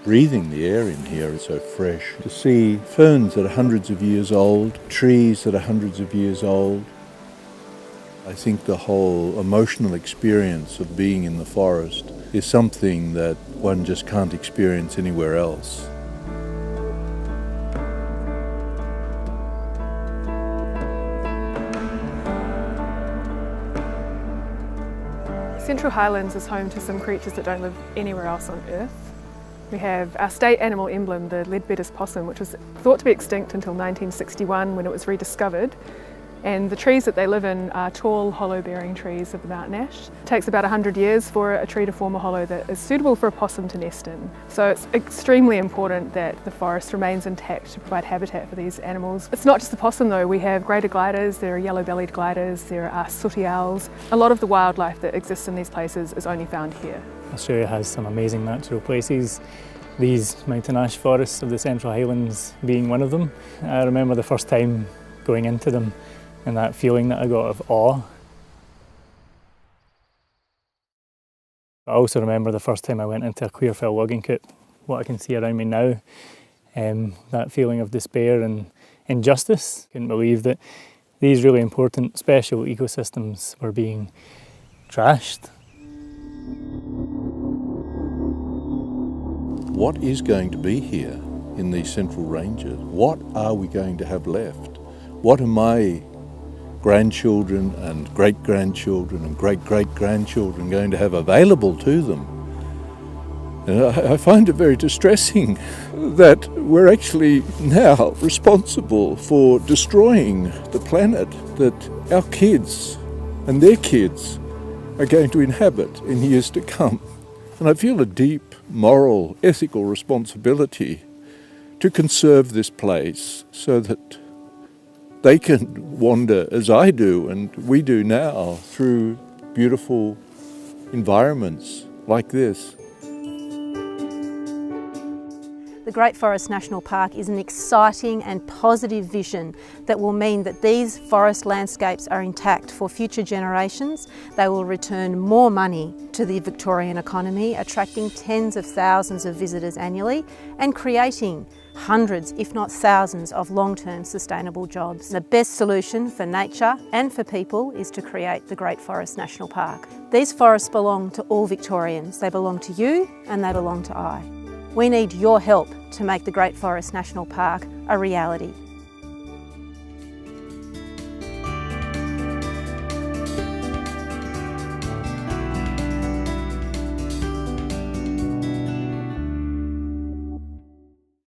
breathing the air in here is so fresh. To see ferns that are hundreds of years old, trees that are hundreds of years old. I think the whole emotional experience of being in the forest is something that one just can't experience anywhere else. Central Highlands is home to some creatures that don't live anywhere else on Earth. We have our state animal emblem, the Leadbeater's possum, which was thought to be extinct until 1961 when it was rediscovered. And the trees that they live in are tall, hollow-bearing trees of the mountain ash. It takes about 100 years for a tree to form a hollow that is suitable for a possum to nest in. So it's extremely important that the forest remains intact to provide habitat for these animals. It's not just the possum though, we have greater gliders, there are yellow-bellied gliders, there are sooty owls. A lot of the wildlife that exists in these places is only found here. Australia has some amazing natural places, these mountain ash forests of the Central Highlands being one of them. I remember the first time going into them and that feeling that I got of awe. I also remember the first time I went into a Queerfell logging coop, what I can see around me now, that feeling of despair and injustice. Couldn't believe that these really important special ecosystems were being trashed. What is going to be here in these central ranges? What are we going to have left? What are my grandchildren and great-grandchildren and great-great-grandchildren going to have available to them? And I find it very distressing that we're actually now responsible for destroying the planet that our kids and their kids are going to inhabit in years to come. And I feel a deep moral, ethical responsibility to conserve this place so that they can wander as I do and we do now through beautiful environments like this. The Great Forest National Park is an exciting and positive vision that will mean that these forest landscapes are intact for future generations. They will return more money to the Victorian economy, attracting tens of thousands of visitors annually and creating hundreds, if not thousands, of long-term sustainable jobs. The best solution for nature and for people is to create the Great Forest National Park. These forests belong to all Victorians. They belong to you and they belong to I. We need your help to make the Great Forest National Park a reality.